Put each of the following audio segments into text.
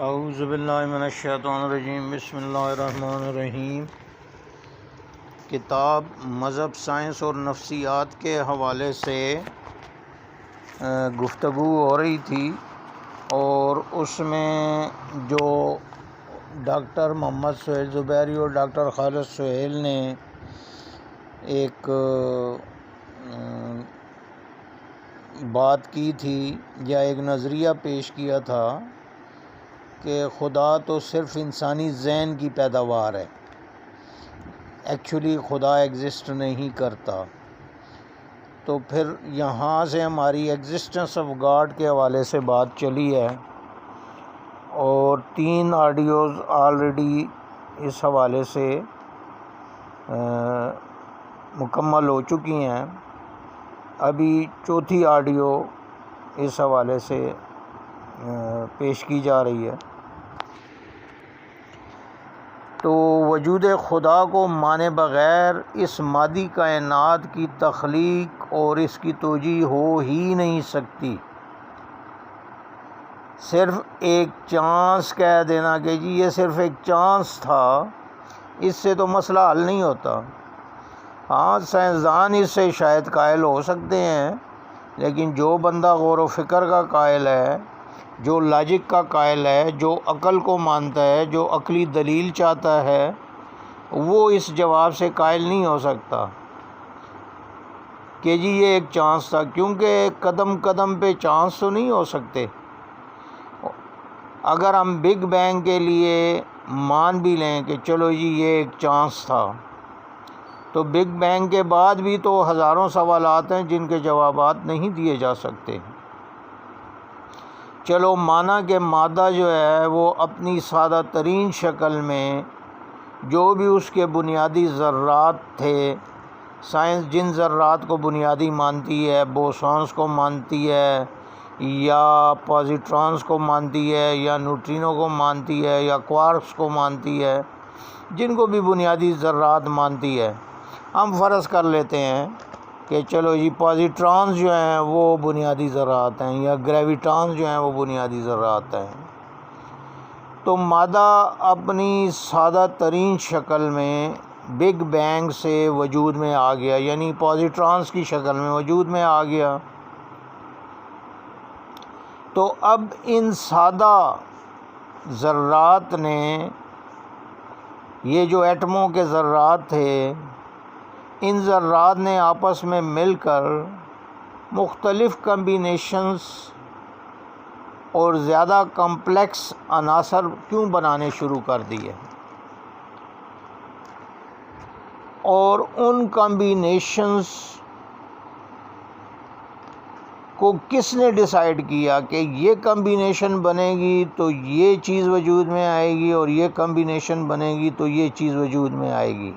اعوذ باللہ من الشیطان الرجیم، بسم اللہ الرحمن الرحیم۔ کتاب مذہب، سائنس اور نفسیات کے حوالے سے گفتگو ہو رہی تھی، اور اس میں جو ڈاکٹر محمد سہیل زبیری اور ڈاکٹر خالد سہیل نے ایک بات کی تھی یا ایک نظریہ پیش کیا تھا کہ خدا تو صرف انسانی ذہن کی پیداوار ہے، ایکچولی خدا ایگزسٹ نہیں کرتا۔ تو پھر یہاں سے ہماری ایگزسٹنس آف گاڈ کے حوالے سے بات چلی ہے، اور 3 آڈیوز آلریڈی اس حوالے سے مکمل ہو چکی ہیں۔ ابھی 4تھی آڈیو اس حوالے سے پیش کی جا رہی ہے۔ تو وجود خدا کو مانے بغیر اس مادی کائنات کی تخلیق اور اس کی توجیہ ہو ہی نہیں سکتی۔ صرف ایک چانس کہہ دینا کہ جی یہ صرف ایک چانس تھا، اس سے تو مسئلہ حل نہیں ہوتا۔ ہاں، سائنسدان اس سے شاید قائل ہو سکتے ہیں، لیکن جو بندہ غور و فکر کا قائل ہے، جو لاجک کا قائل ہے، جو عقل کو مانتا ہے، جو عقلی دلیل چاہتا ہے، وہ اس جواب سے قائل نہیں ہو سکتا کہ جی یہ ایک چانس تھا، کیونکہ قدم قدم پہ چانس تو نہیں ہو سکتے۔ اگر ہم بگ بینگ کے لیے مان بھی لیں کہ چلو جی یہ ایک چانس تھا، تو بگ بینگ کے بعد بھی تو ہزاروں سوالات ہیں جن کے جوابات نہیں دیے جا سکتے۔ چلو مانا کہ مادہ جو ہے وہ اپنی سادہ ترین شکل میں جو بھی اس کے بنیادی ذرات تھے، سائنس جن ذرات کو بنیادی مانتی ہے، بوسونز کو مانتی ہے، یا پازیٹرانز کو مانتی ہے، یا نیوٹرینو کو مانتی ہے، یا کوارکس کو مانتی ہے، جن کو بھی بنیادی ذرات مانتی ہے، ہم فرض کر لیتے ہیں کہ چلو جی پازیٹرانز جو ہیں وہ بنیادی ذرات ہیں، یا گریویٹانز جو ہیں وہ بنیادی ذرات ہیں۔ تو مادہ اپنی سادہ ترین شکل میں بگ بینگ سے وجود میں آ گیا، یعنی پازیٹرانز کی شکل میں وجود میں آ گیا۔ تو اب ان سادہ ذرات نے، یہ جو ایٹموں کے ذرات تھے، ان ذرات نے آپس میں مل کر مختلف کمبینیشنز اور زیادہ کمپلیکس عناصر کیوں بنانے شروع کر دیے، اور ان کمبینیشنز کو کس نے ڈیسائیڈ کیا کہ یہ کمبینیشن بنے گی تو یہ چیز وجود میں آئے گی، اور یہ کمبینیشن بنے گی تو یہ چیز وجود میں آئے گی؟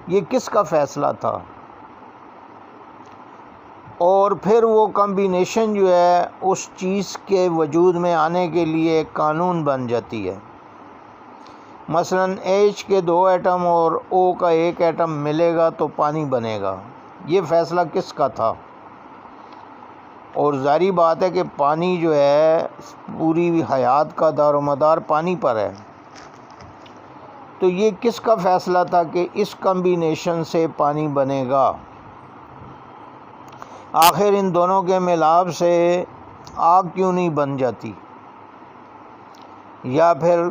یہ کس کا فیصلہ تھا؟ اور پھر وہ کمبینیشن جو ہے اس چیز کے وجود میں آنے کے لیے ایک قانون بن جاتی ہے۔ مثلا H کے 2 ایٹم اور O کا 1 ایٹم ملے گا تو پانی بنے گا۔ یہ فیصلہ کس کا تھا؟ اور ظاہری بات ہے کہ پانی جو ہے، پوری حیات کا دار و مدار پانی پر ہے۔ تو یہ کس کا فیصلہ تھا کہ اس کمبینیشن سے پانی بنے گا؟ آخر ان دونوں کے ملاپ سے آگ کیوں نہیں بن جاتی، یا پھر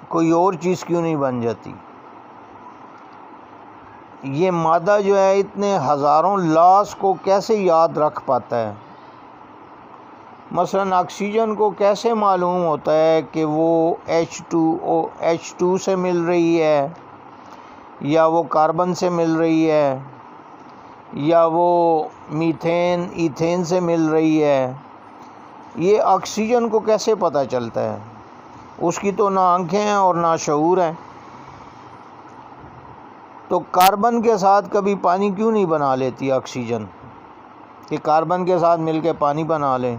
کوئی اور چیز کیوں نہیں بن جاتی؟ یہ مادہ جو ہے اتنے ہزاروں لاز کو کیسے یاد رکھ پاتا ہے؟ مثلا آکسیجن کو کیسے معلوم ہوتا ہے کہ وہ H2 سے مل رہی ہے، یا وہ کاربن سے مل رہی ہے، یا وہ ایتھین سے مل رہی ہے؟ یہ آکسیجن کو کیسے پتہ چلتا ہے؟ اس کی تو نہ آنکھیں ہیں اور نہ شعور ہے۔ تو کاربن کے ساتھ کبھی پانی کیوں نہیں بنا لیتی آکسیجن، کہ کاربن کے ساتھ مل کے پانی بنا لیں؟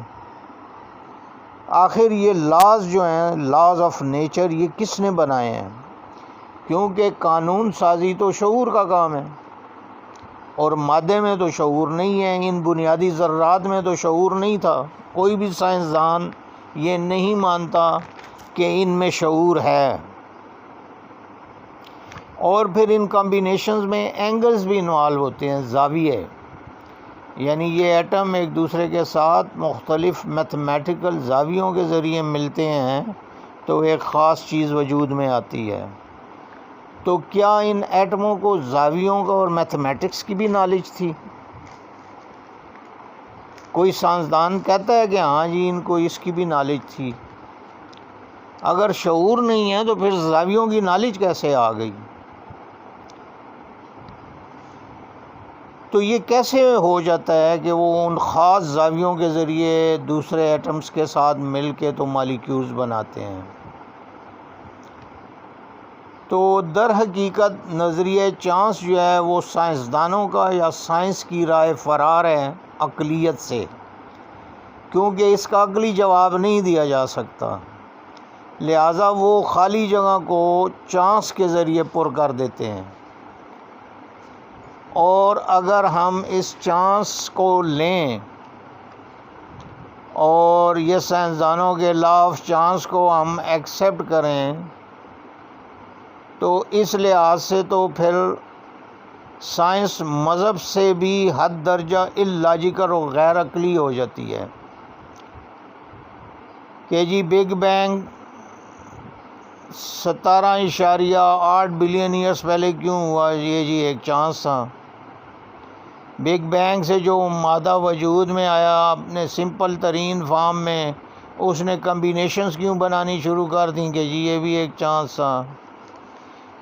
آخر یہ لاز جو ہیں، لاز آف نیچر، یہ کس نے بنائے ہیں؟ کیونکہ قانون سازی تو شعور کا کام ہے، اور مادے میں تو شعور نہیں ہے، ان بنیادی ذرات میں تو شعور نہیں تھا۔ کوئی بھی سائنسدان یہ نہیں مانتا کہ ان میں شعور ہے. اور پھر ان کمبینیشنز میں اینگلز بھی انوالو ہوتے ہیں، زاویے، یعنی یہ ایٹم ایک دوسرے کے ساتھ مختلف میتھمیٹیکل زاویوں کے ذریعے ملتے ہیں تو ایک خاص چیز وجود میں آتی ہے. تو کیا ان ایٹموں کو زاویوں کا اور میتھمیٹکس کی بھی نالج تھی؟ کوئی سائنسدان کہتا ہے کہ ہاں جی ان کو اس کی بھی نالج تھی. اگر شعور نہیں ہے تو پھر زاویوں کی نالج کیسے آ گئی؟ تو یہ کیسے ہو جاتا ہے کہ وہ ان خاص زاویوں کے ذریعے دوسرے ایٹمز کے ساتھ مل کے تو مالیکیولز بناتے ہیں؟ تو در حقیقت نظریہ چانس جو ہے وہ سائنسدانوں کا یا سائنس کی رائے فرار ہے عقلیت سے، کیونکہ اس کا عقلی جواب نہیں دیا جا سکتا، لہٰذا وہ خالی جگہ کو چانس کے ذریعے پر کر دیتے ہیں. اور اگر ہم اس چانس کو لیں اور یہ سائنسدانوں کے لا آف چانس کو ہم ایکسیپٹ کریں تو اس لحاظ سے تو پھر سائنس مذہب سے بھی حد درجہ اللاجیکل اور غیر عقلی ہو جاتی ہے کہ جی بگ بینگ 17.8 بلین ایئرس پہلے کیوں ہوا؟ یہ جی ایک چانس تھا. بگ بینگ سے جو مادہ وجود میں آیا اپنے سمپل ترین فارم میں، اس نے کمبینیشنز کیوں بنانی شروع کر دیں کہ جی یہ بھی ایک چانس تھا.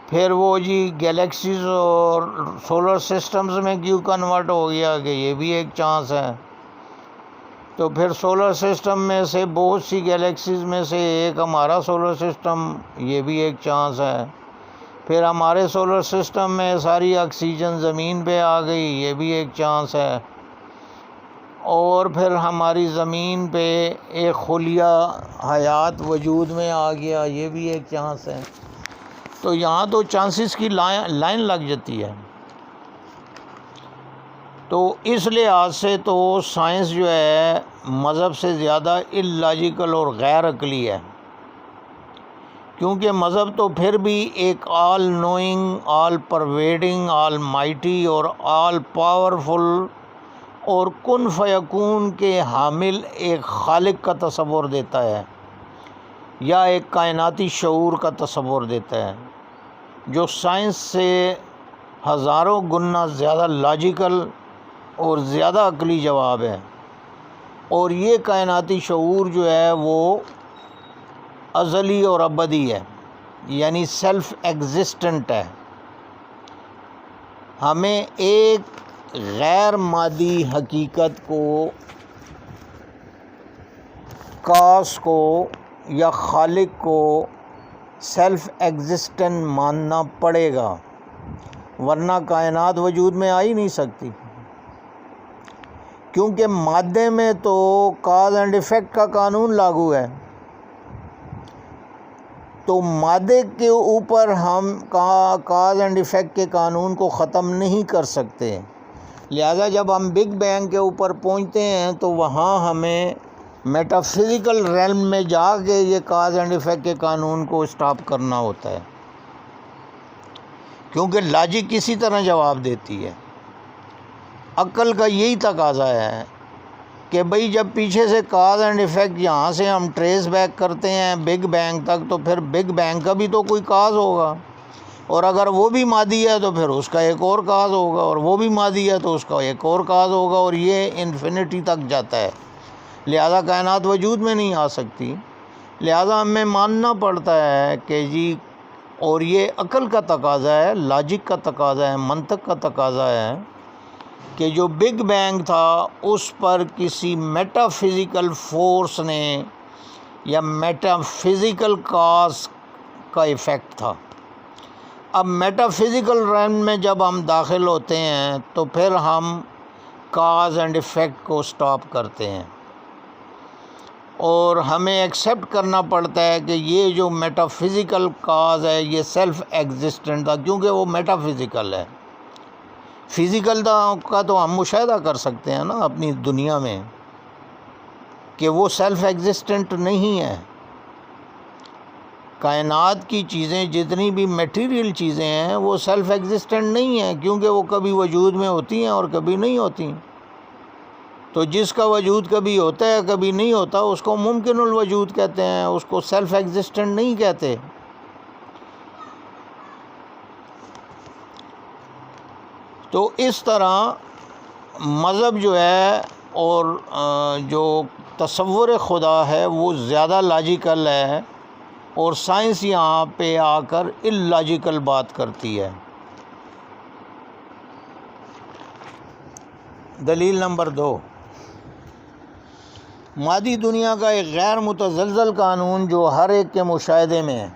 پھر وہ جی گیلیکسیز اور سولر سسٹمز میں کیوں کنورٹ ہو گیا کہ یہ بھی ایک چانس ہے. تو پھر سولر سسٹم میں سے بہت سی گیلیکسیز میں سے ایک ہمارا سولر سسٹم، یہ بھی ایک چانس ہے. پھر ہمارے سولر سسٹم میں ساری آکسیجن زمین پہ آ گئی، یہ بھی ایک چانس ہے. اور پھر ہماری زمین پہ ایک خلیہ حیات وجود میں آ گیا، یہ بھی ایک چانس ہے. تو یہاں تو چانسز کی لائن لگ جاتی ہے. تو اس لحاظ سے تو سائنس جو ہے مذہب سے زیادہ اللاجیکل اور غیر عقلی ہے، کیونکہ مذہب تو پھر بھی ایک آل نوئنگ، آل پرویڈنگ، آل مائٹی اور آل پاورفل اور کن فیکون کے حامل ایک خالق کا تصور دیتا ہے یا ایک کائناتی شعور کا تصور دیتا ہے، جو سائنس سے ہزاروں گنا زیادہ لاجیکل اور زیادہ عقلی جواب ہے. اور یہ کائناتی شعور جو ہے وہ ازلی اور ابدی ہے، یعنی سیلف ایگزسٹنٹ ہے. ہمیں ایک غیر مادی حقیقت کو، کاس کو یا خالق کو سیلف ایگزسٹنٹ ماننا پڑے گا، ورنہ کائنات وجود میں آ ہی نہیں سکتی. کیونکہ مادے میں تو کاز اینڈ ایفیکٹ کا قانون لاگو ہے، تو مادے کے اوپر ہم کاز اینڈ ایفیکٹ کے قانون کو ختم نہیں کر سکتے. لہذا جب ہم بگ بینگ کے اوپر پہنچتے ہیں تو وہاں ہمیں میٹا فزیکل ریلم میں جا کے یہ کاز اینڈ ایفیکٹ کے قانون کو اسٹاپ کرنا ہوتا ہے، کیونکہ لاجک اسی طرح جواب دیتی ہے. عقل کا یہی تقاضا ہے کہ بھئی جب پیچھے سے کاز اینڈ ایفیکٹ یہاں سے ہم ٹریس بیک کرتے ہیں بگ بینگ تک، تو پھر بگ بینگ کا بھی تو کوئی کاز ہوگا، اور اگر وہ بھی مادی ہے تو پھر اس کا ایک اور کاز ہوگا، اور وہ بھی مادی ہے تو اس کا ایک اور کاز ہوگا، اور یہ انفینٹی تک جاتا ہے. لہذا کائنات وجود میں نہیں آ سکتی. لہذا ہمیں ماننا پڑتا ہے کہ جی، اور یہ عقل کا تقاضا ہے، لاجک کا تقاضا ہے، منطق کا تقاضا ہے کہ جو بگ بینگ تھا اس پر کسی میٹا فزیکل فورس نے یا میٹا فزیکل کاز کا ایفیکٹ تھا. اب میٹا فزیکل ریلم میں جب ہم داخل ہوتے ہیں تو پھر ہم کاز اینڈ ایفیکٹ کو سٹاپ کرتے ہیں، اور ہمیں ایکسیپٹ کرنا پڑتا ہے کہ یہ جو میٹا فزیکل کاز ہے یہ سیلف ایگزسٹنٹ تھا، کیونکہ وہ میٹا فزیکل ہے. فزیکل کا تو ہم مشاہدہ کر سکتے ہیں نا اپنی دنیا میں کہ وہ سیلف ایگزسٹنٹ نہیں ہے. کائنات کی چیزیں جتنی بھی میٹیریل چیزیں ہیں وہ سیلف ایگزسٹنٹ نہیں ہیں، کیونکہ وہ کبھی وجود میں ہوتی ہیں اور کبھی نہیں ہوتی. تو جس کا وجود کبھی ہوتا ہے کبھی نہیں ہوتا اس کو ممکن الوجود کہتے ہیں، اس کو سیلف ایگزسٹنٹ نہیں کہتے. تو اس طرح مذہب جو ہے اور جو تصور خدا ہے وہ زیادہ لاجیکل ہے، اور سائنس یہاں پہ آ کر اللاجیکل بات کرتی ہے. دلیل نمبر 2، مادی دنیا کا ایک غیر متزلزل قانون جو ہر ایک کے مشاہدے میں ہے،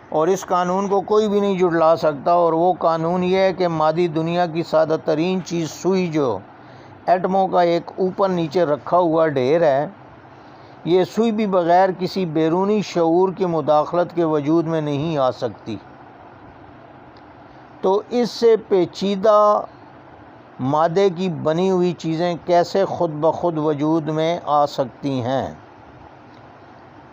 اور اس قانون کو کوئی بھی نہیں جھٹلا سکتا، اور وہ قانون یہ ہے کہ مادی دنیا کی سادہ ترین چیز سوئی جو ایٹموں کا ایک اوپر نیچے رکھا ہوا ڈھیر ہے، یہ سوئی بھی بغیر کسی بیرونی شعور کی مداخلت کے وجود میں نہیں آ سکتی. تو اس سے پیچیدہ مادے کی بنی ہوئی چیزیں کیسے خود بخود وجود میں آ سکتی ہیں؟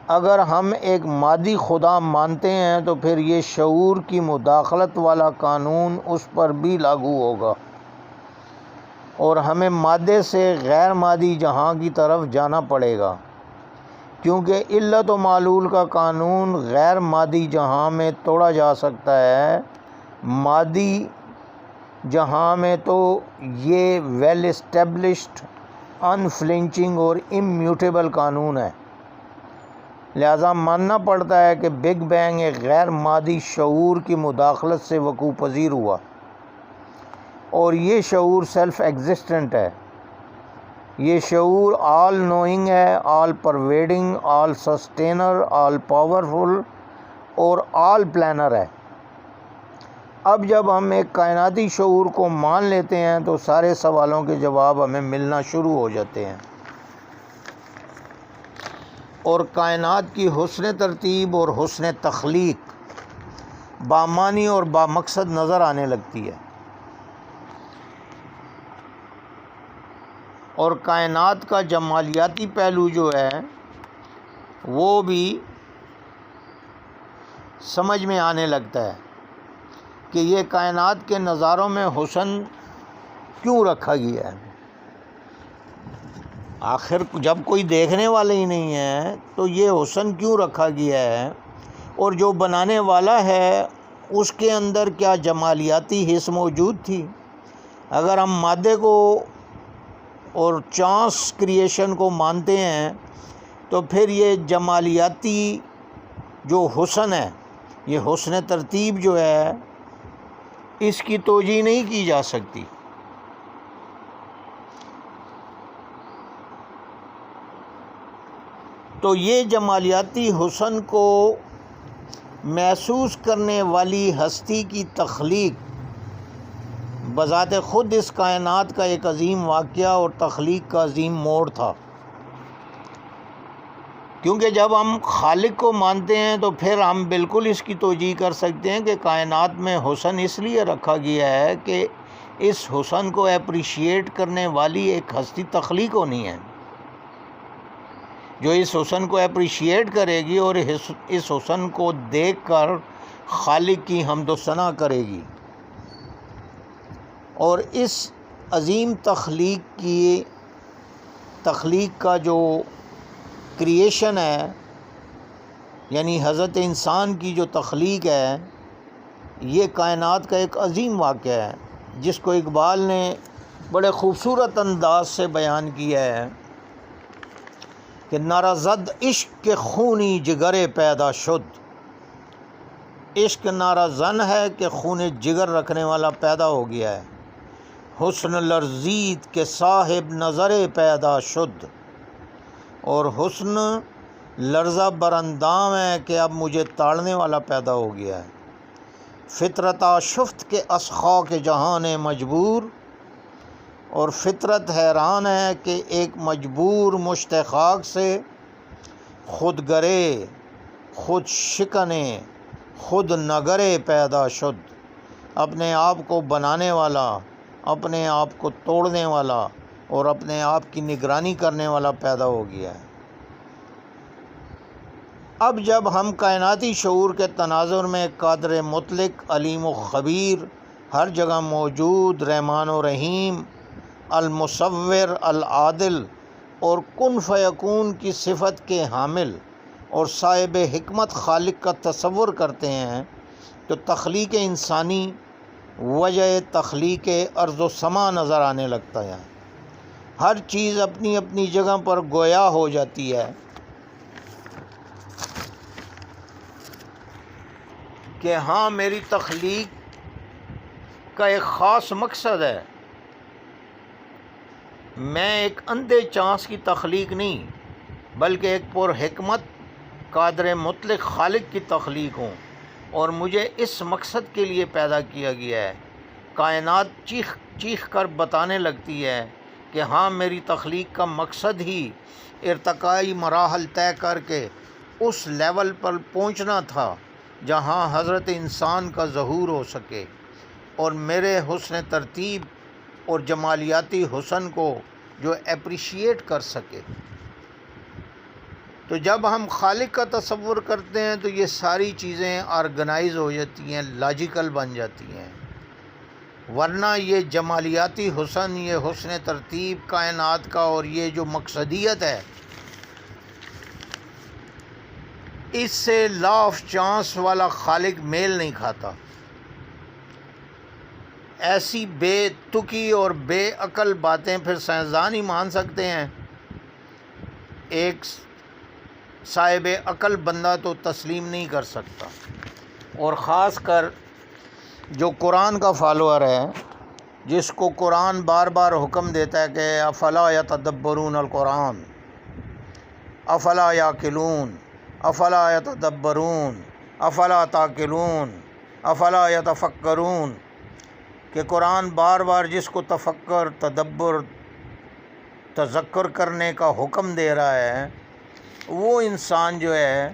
اگر ہم ایک مادی خدا مانتے ہیں تو پھر یہ شعور کی مداخلت والا قانون اس پر بھی لاگو ہوگا، اور ہمیں مادے سے غیر مادی جہاں کی طرف جانا پڑے گا، کیونکہ علت و معلول کا قانون غیر مادی جہاں میں توڑا جا سکتا ہے، مادی جہاں میں تو یہ ویل اسٹیبلشڈ، انفلنچنگ اور امیوٹیبل قانون ہے. لہذا ماننا پڑتا ہے کہ بگ بینگ ایک غیر مادی شعور کی مداخلت سے وقوع پذیر ہوا، اور یہ شعور سیلف ایگزسٹنٹ ہے. یہ شعور آل نوئنگ ہے، آل پرویڈنگ، آل سسٹینر، آل پاورفل اور آل پلانر ہے. اب جب ہم ایک کائناتی شعور کو مان لیتے ہیں تو سارے سوالوں کے جواب ہمیں ملنا شروع ہو جاتے ہیں، اور کائنات کی حسن ترتیب اور حسن تخلیق بامعنی اور بامقصد نظر آنے لگتی ہے، اور کائنات کا جمالیاتی پہلو جو ہے وہ بھی سمجھ میں آنے لگتا ہے کہ یہ کائنات کے نظاروں میں حسن کیوں رکھا گیا ہے. آخر جب کوئی دیکھنے والا ہی نہیں ہے تو یہ حسن کیوں رکھا گیا ہے، اور جو بنانے والا ہے اس کے اندر کیا جمالیاتی حس موجود تھی؟ اگر ہم مادے کو اور چانس کریشن کو مانتے ہیں تو پھر یہ جمالیاتی جو حسن ہے، یہ حسن ترتیب جو ہے، اس کی توجیہ نہیں کی جا سکتی. تو یہ جمالیاتی حسن کو محسوس کرنے والی ہستی کی تخلیق بذات خود اس کائنات کا ایک عظیم واقعہ اور تخلیق کا عظیم موڑ تھا، کیونکہ جب ہم خالق کو مانتے ہیں تو پھر ہم بالکل اس کی توجیہ کر سکتے ہیں کہ کائنات میں حسن اس لیے رکھا گیا ہے کہ اس حسن کو اپریشیٹ کرنے والی ایک ہستی تخلیق ہونی ہے، جو اس حسن کو اپریشیٹ کرے گی اور اس حسن کو دیکھ کر خالق کی حمد و ثنا کرے گی، اور اس عظیم تخلیق کا جو کریشن ہے، یعنی حضرت انسان کی جو تخلیق ہے، یہ کائنات کا ایک عظیم واقعہ ہے جس کو اقبال نے بڑے خوبصورت انداز سے بیان کیا ہے کہ نعرہ زد عشق کے خونی جگرے پیدا شد. عشق نعرہ زن ہے کہ خون جگر رکھنے والا پیدا ہو گیا ہے. حسن لرزید کے صاحب نظر پیدا شد، اور حسن لرزہ براندام ہے کہ اب مجھے تاڑنے والا پیدا ہو گیا ہے. فطرت آشفت کے اسخا کے جہان مجبور، اور فطرت حیران ہے کہ ایک مجبور مشت خاک سے خود گرے، خود شکنے، خود نگرے پیدا شد. اپنے آپ کو بنانے والا، اپنے آپ کو توڑنے والا اور اپنے آپ کی نگرانی کرنے والا پیدا ہو گیا ہے. اب جب ہم کائناتی شعور کے تناظر میں قادر مطلق، علیم و خبیر، ہر جگہ موجود، رحمان و رحیم، المصور، العادل اور کن فیکون کی صفت کے حامل اور صاحب حکمت خالق کا تصور کرتے ہیں تو تخلیق انسانی وجہ تخلیق ارض و سما نظر آنے لگتا ہے۔ ہر چیز اپنی اپنی جگہ پر گویا ہو جاتی ہے کہ ہاں میری تخلیق کا ایک خاص مقصد ہے، میں ایک اندھے چانس کی تخلیق نہیں بلکہ ایک پر حکمت قادر مطلق خالق کی تخلیق ہوں، اور مجھے اس مقصد کے لیے پیدا کیا گیا ہے۔ کائنات چیخ چیخ کر بتانے لگتی ہے کہ ہاں میری تخلیق کا مقصد ہی ارتقائی مراحل طے کر کے اس لیول پر پہنچنا تھا جہاں حضرت انسان کا ظہور ہو سکے اور میرے حسن ترتیب اور جمالیاتی حسن کو جو اپریشیٹ کر سکے۔ تو جب ہم خالق کا تصور کرتے ہیں تو یہ ساری چیزیں آرگنائز ہو جاتی ہیں، لاجیکل بن جاتی ہیں، ورنہ یہ جمالیاتی حسن، یہ حسن ترتیب کائنات کا اور یہ جو مقصدیت ہے، اس سے لا آف چانس والا خالق میل نہیں کھاتا۔ ایسی بے تکی اور بے عقل باتیں پھر سائنسدان ہی مان سکتے ہیں، ایک صاحب عقل بندہ تو تسلیم نہیں کر سکتا۔ اور خاص کر جو قرآن کا فالوور ہے، جس کو قرآن بار بار حکم دیتا ہے کہ افلا یتدبرون القرآن، افلا یعقلون، افلا یتدبرون، افلا تعقلون، افلا یتفکرون، کہ قرآن بار بار جس کو تفکر، تدبر، تذکر کرنے کا حکم دے رہا ہے، وہ انسان جو ہے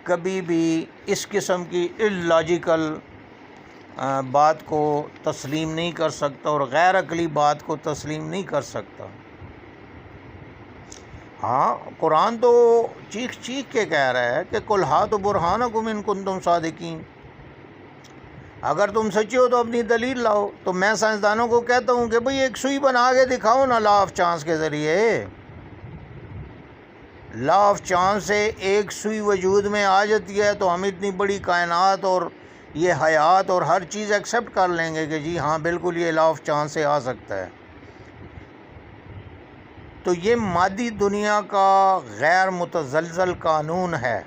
کبھی بھی اس قسم کی اللاجیکل بات کو تسلیم نہیں کر سکتا اور غیر عقلی بات کو تسلیم نہیں کر سکتا۔ ہاں، قرآن تو چیخ چیخ کے کہہ رہا ہے کہ قُلْ هَاتُوا بُرْهَانَكُمْ إِن كُنتُمْ صَادِقِينَ، اگر تم سچے ہو تو اپنی دلیل لاؤ۔ تو میں سائنسدانوں کو کہتا ہوں کہ بھئی ایک سوئی بنا کے دکھاؤ نا لا آف چانس کے ذریعے۔ لا آف چانس سے ایک سوئی وجود میں آ جاتی ہے تو ہم اتنی بڑی کائنات اور یہ حیات اور ہر چیز ایکسیپٹ کر لیں گے کہ جی ہاں بالکل یہ لا آف چانس سے آ سکتا ہے۔ تو یہ مادی دنیا کا غیر متزلزل قانون ہے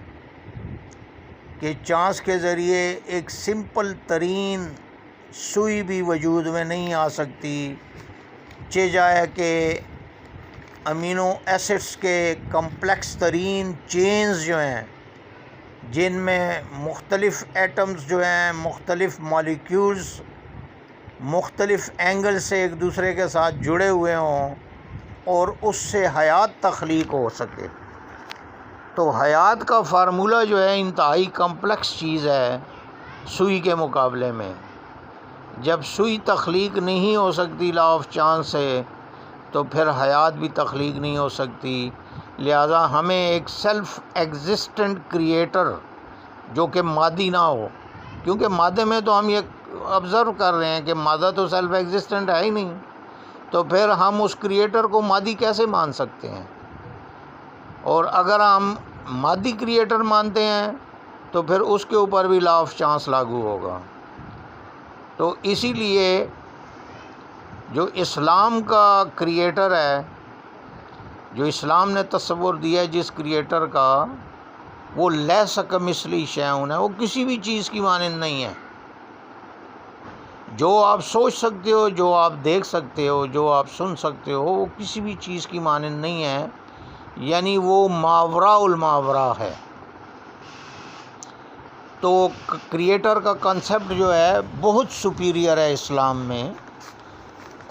کہ چانس کے ذریعے ایک سمپل ترین سوئی بھی وجود میں نہیں آ سکتی، چہ جائے کہ امینو ایسڈس کے کمپلیکس ترین چینز جو ہیں، جن میں مختلف ایٹمز جو ہیں، مختلف مالیکیولز مختلف اینگل سے ایک دوسرے کے ساتھ جڑے ہوئے ہوں اور اس سے حیات تخلیق ہو سکے۔ تو حیات کا فارمولہ جو ہے انتہائی کمپلیکس چیز ہے سوئی کے مقابلے میں۔ جب سوئی تخلیق نہیں ہو سکتی لا آف چانس سے تو پھر حیات بھی تخلیق نہیں ہو سکتی۔ لہذا ہمیں ایک سیلف ایگزسٹنٹ کریٹر جو کہ مادی نہ ہو، کیونکہ مادے میں تو ہم یہ آبزرو کر رہے ہیں کہ مادہ تو سیلف ایگزسٹنٹ ہے ہی نہیں، تو پھر ہم اس کریٹر کو مادی کیسے مان سکتے ہیں؟ اور اگر ہم مادی کریٹر مانتے ہیں تو پھر اس کے اوپر بھی لا آف چانس لاگو ہوگا۔ تو اسی لیے جو اسلام کا کریٹر ہے، جو اسلام نے تصور دیا ہے جس کریٹر کا، وہ لیس کمثلہ شیء ہے، وہ کسی بھی چیز کی مانند نہیں ہے۔ جو آپ سوچ سکتے ہو، جو آپ دیکھ سکتے ہو، جو آپ سن سکتے ہو، وہ کسی بھی چیز کی مانند نہیں ہے، یعنی وہ ماوراء الماوراء ہے۔ تو کریٹر کا کنسیپٹ جو ہے بہت سپیریئر ہے اسلام میں،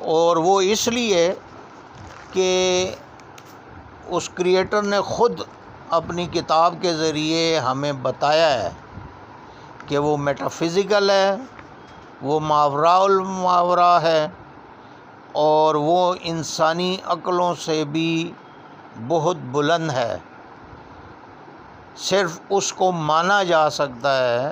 اور وہ اس لیے کہ اس کریٹر نے خود اپنی کتاب کے ذریعے ہمیں بتایا ہے کہ وہ میٹا فزیکل ہے، وہ ماوراء الماوراء ہے، اور وہ انسانی عقلوں سے بھی بہت بلند ہے۔ صرف اس کو مانا جا سکتا ہے